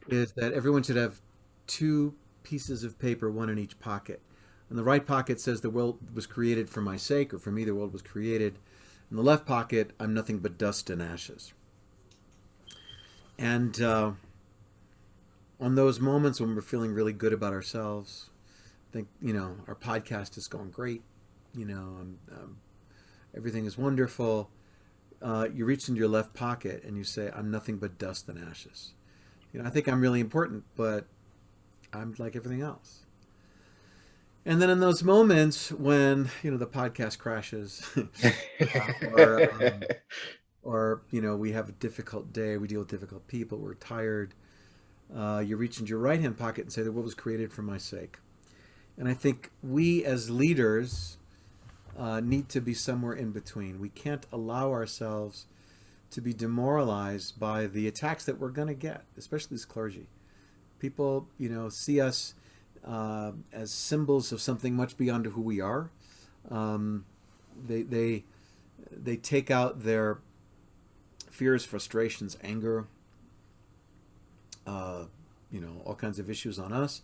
is that everyone should have two pieces of paper, one in each pocket. And the right pocket says the world was created for my sake, or for me, the world was created. In the left pocket, I'm nothing but dust and ashes. And on those moments when we're feeling really good about ourselves, think, our podcast is going great. Everything is wonderful. You reach into your left pocket and you say, I'm nothing but dust and ashes. I think I'm really important, but I'm like everything else. And then in those moments when, the podcast crashes, or, we have a difficult day, we deal with difficult people, we're tired, you reach into your right hand pocket and say, the world was created for my sake. And I think we as leaders need to be somewhere in between. We can't allow ourselves to be demoralized by the attacks that we're going to get, especially as clergy. People, see us as symbols of something much beyond who we are. They, they, they take out their fears, frustrations, anger, all kinds of issues on us.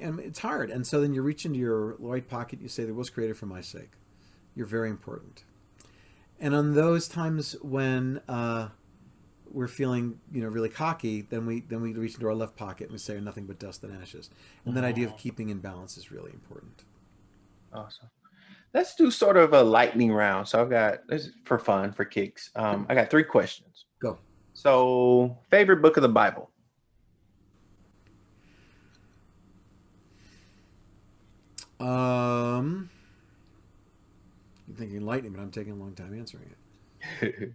And it's hard. And so then you reach into your right pocket, you say, the world's created for my sake. You're very important. And on those times when we're feeling, really cocky, then we reach into our left pocket and we say, nothing but dust and ashes. And that idea of keeping in balance is really important. Awesome. Let's do sort of a lightning round. So this is for fun, for kicks. I got 3 questions. Go. So, favorite book of the Bible? I'm thinking lightning, but I'm taking a long time answering it.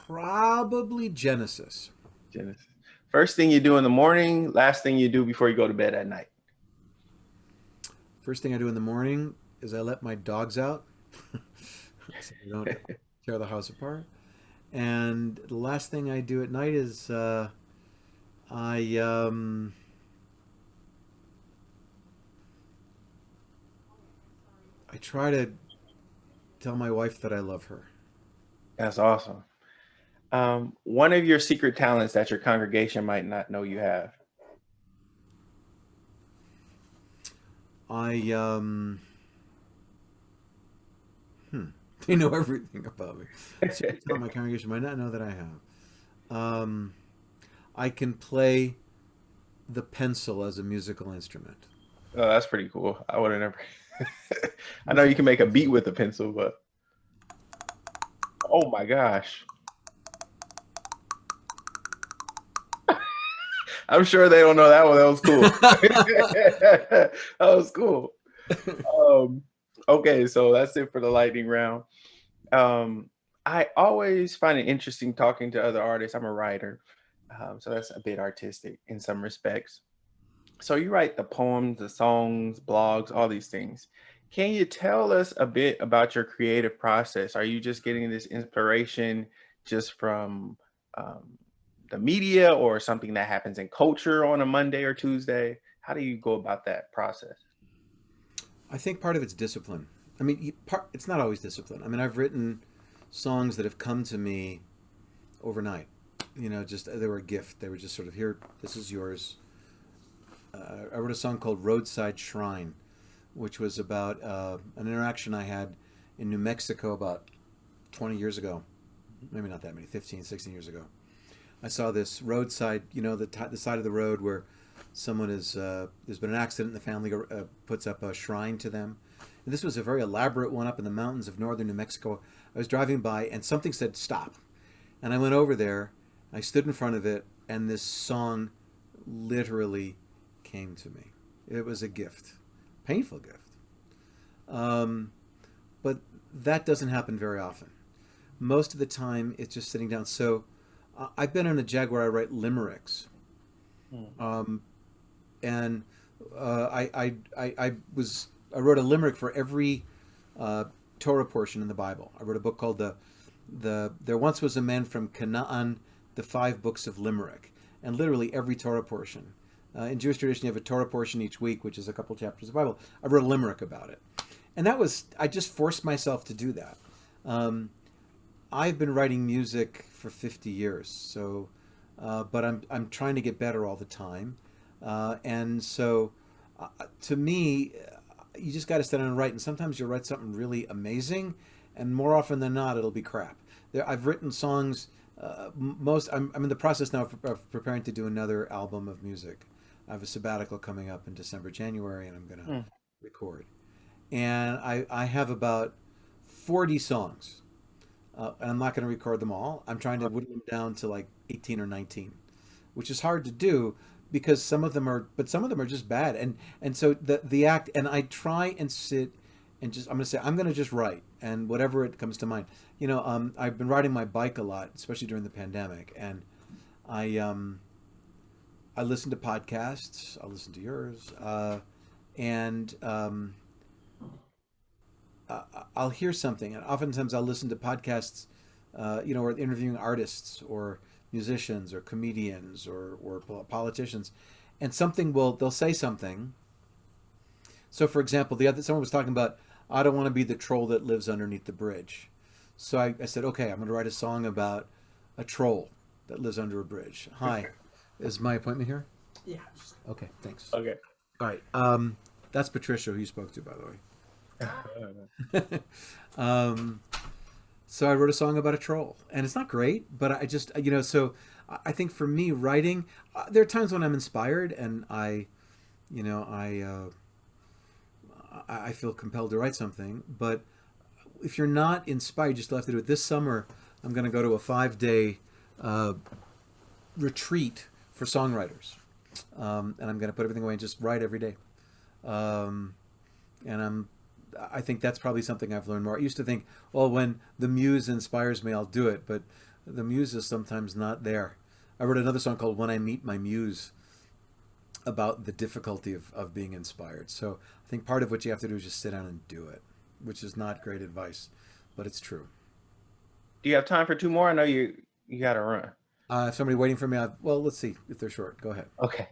Probably Genesis. Genesis. First thing you do in the morning, last thing you do before you go to bed at night. First thing I do in the morning is I let my dogs out so they don't tear the house apart. And the last thing I do at night is I try to tell my wife that I love her. That's awesome. One of your secret talents that your congregation might not know you have. They know everything about me. Secret talent my congregation might not know that I have. I can play the pencil as a musical instrument. Oh, that's pretty cool. I would have never. I know you can make a beat with a pencil, but oh my gosh. I'm sure they don't know that one. That was cool. That was cool. Okay, so that's it for the lightning round. I always find it interesting talking to other artists. I'm a writer, so that's a bit artistic in some respects. So you write the poems, the songs, blogs, all these things. Can you tell us a bit about your creative process? Are you just getting this inspiration just from the media or something that happens in culture on a Monday or Tuesday? How do you go about that process? I think part of it's discipline. I mean, it's not always discipline. I mean, I've written songs that have come to me overnight. Just they were a gift. They were just sort of, here, this is yours. I wrote a song called Roadside Shrine, which was about an interaction I had in New Mexico about 20 years ago. Maybe not that many, 15, 16 years ago. I saw this roadside, the side of the road where someone there's been an accident and the family puts up a shrine to them. And this was a very elaborate one up in the mountains of northern New Mexico. I was driving by and something said stop. And I went over there, I stood in front of it, and this song literally came to me. It was a gift, painful gift. But that doesn't happen very often. Most of the time, it's just sitting down. So I've been on a Jag where I write limericks. And I wrote a limerick for every Torah portion in the Bible. I wrote a book called There Once Was a Man from Canaan, the 5 books of limerick, and literally every Torah portion. In Jewish tradition, you have a Torah portion each week, which is a couple chapters of the Bible. I wrote a limerick about it, and I just forced myself to do that. I've been writing music for 50 years, so but I'm trying to get better all the time. And so, to me, you just got to sit down and write. And sometimes you'll write something really amazing, and more often than not, it'll be crap. I've written songs. I'm in the process now of preparing to do another album of music. I have a sabbatical coming up in December, January, and I'm going to Hmm. record. And I have about 40 songs, and I'm not going to record them all. I'm trying to whittle them down to like 18 or 19, which is hard to do because some of them are just bad. And so the act, and I try and sit and just, I'm going to say, I'm going to just write and whatever it comes to mind. I've been riding my bike a lot, especially during the pandemic, and I, um, I listen to podcasts. I listen to yours, and I'll hear something, and oftentimes I'll listen to podcasts, or interviewing artists or musicians or comedians or politicians, and they'll say something. So, for example, someone was talking about, I don't want to be the troll that lives underneath the bridge. So I said, okay, I'm going to write a song about a troll that lives under a bridge. Hi, is my appointment here? Yeah. Okay, thanks. Okay. All right, that's Patricia, who you spoke to, by the way. Ah, um, so I wrote a song about a troll, and it's not great, but I just, so I think for me, writing, there are times when I'm inspired, and you know, I feel compelled to write something. But if you're not inspired, you still have to do it. This summer, I'm going to go to a 5-day uh, retreat for songwriters, and I'm going to put everything away and just write every day. Um, and I think that's probably something I've learned more. I used to think, well, when the muse inspires me, I'll do it, but the muse is sometimes not there. I wrote another song called "When I Meet My Muse" about the difficulty of being inspired. So I think part of what you have to do is just sit down and do it, which is not great advice, but it's true. Do you have time for two more? I know you got to run. If somebody waiting for me, well, let's see if they're short. Go ahead. Okay.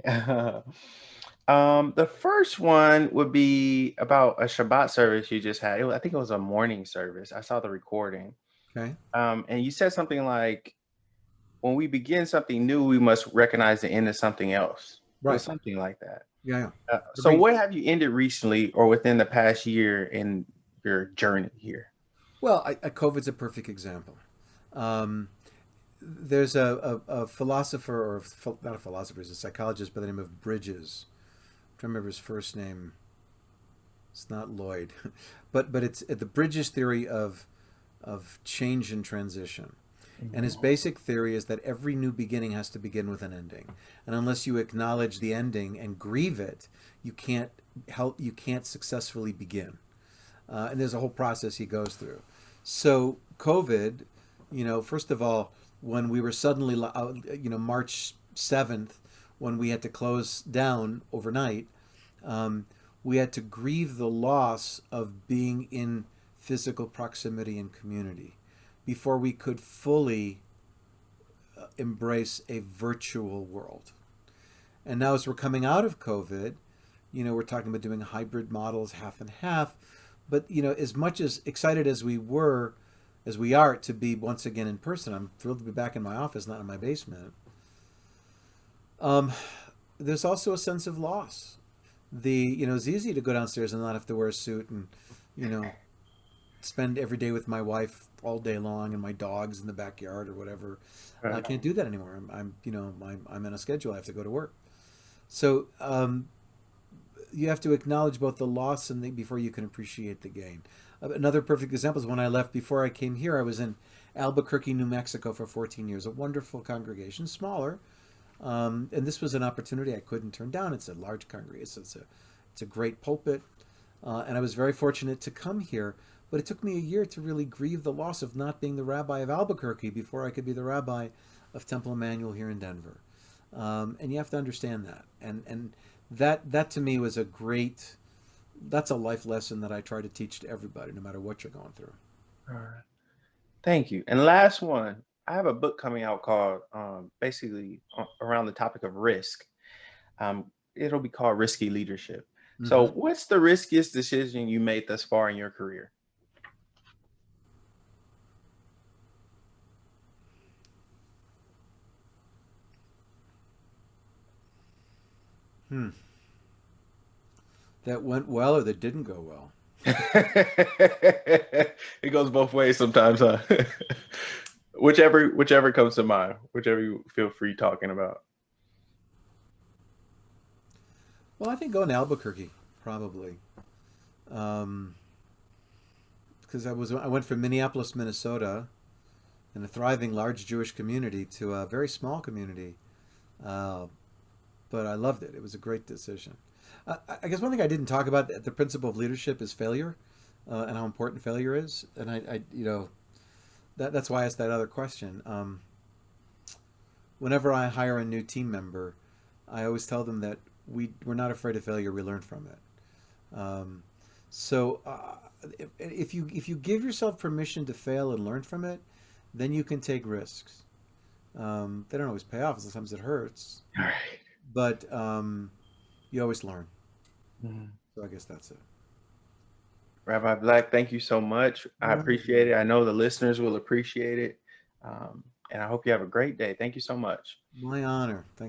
The first one would be about a Shabbat service you just had. I think it was a morning service. I saw the recording. Okay. And you said something like, when we begin something new, we must recognize the end of something else. It was Right. something like that. Yeah. Yeah. So, Every what have you ended recently or within the past year in your journey here? Well, COVID's a perfect example. Um, there's a philosopher, not a philosopher, he's a psychologist by the name of Bridges. I'm trying to remember his first name. It's not Lloyd, but it's the Bridges theory of change and transition. And his Mhm. basic theory is that every new beginning has to begin with an ending. And unless you acknowledge the ending and grieve it, you can't successfully begin. And there's a whole process he goes through. So COVID, first of all, when we were suddenly, March 7th, when we had to close down overnight, um, we had to grieve the loss of being in physical proximity and community before we could fully embrace a virtual world. And now, as we're coming out of COVID, we're talking about doing hybrid models, half and half. But as much as excited as we are to be once again in person, I'm thrilled to be back in my office, not in my basement. Um, there's also a sense of loss. It's easy to go downstairs and not have to wear a suit and you know spend every day with my wife all day long and my dogs in the backyard or whatever. I Right. can't do that anymore. I'm in a schedule. I have to go to work. So you have to acknowledge both the loss and before you can appreciate the gain. Another perfect example is when I left. Before I came here, I was in Albuquerque, New Mexico for 14 years. A wonderful congregation, smaller, and this was an opportunity I couldn't turn down. It's a large congregation. It's a great pulpit, and I was very fortunate to come here. But it took me a year to really grieve the loss of not being the rabbi of Albuquerque before I could be the rabbi of Temple Emmanuel here in Denver. And you have to understand that. And that to me was that's a life lesson that I try to teach to everybody, no matter what you're going through. All right. Thank you. And last one, I have a book coming out called basically around the topic of risk. It'll be called Risky Leadership. So, Hmm. what's the riskiest decision you made thus far in your career? Hmm. That went well or that didn't go well? It goes both ways sometimes, huh? Whichever comes to mind, whichever you feel free talking about. Well, I think going to Albuquerque probably, because I went from Minneapolis, Minnesota, in a thriving large Jewish community to a very small community, uh, but I loved it. It was a great decision. I guess one thing I didn't talk about the principle of leadership is failure, and how important failure is. And that's why I asked that other question. Whenever I hire a new team member, I always tell them that we're not afraid of failure. We learn from it. So if you give yourself permission to fail and learn from it, then you can take risks. They don't always pay off. Sometimes it hurts, All right. but you always learn. Mhm. So I guess that's it. Rabbi Black, thank you so much. I All right. appreciate it. I know the listeners will appreciate it. And I hope you have a great day. Thank you so much. My honor. Thanks.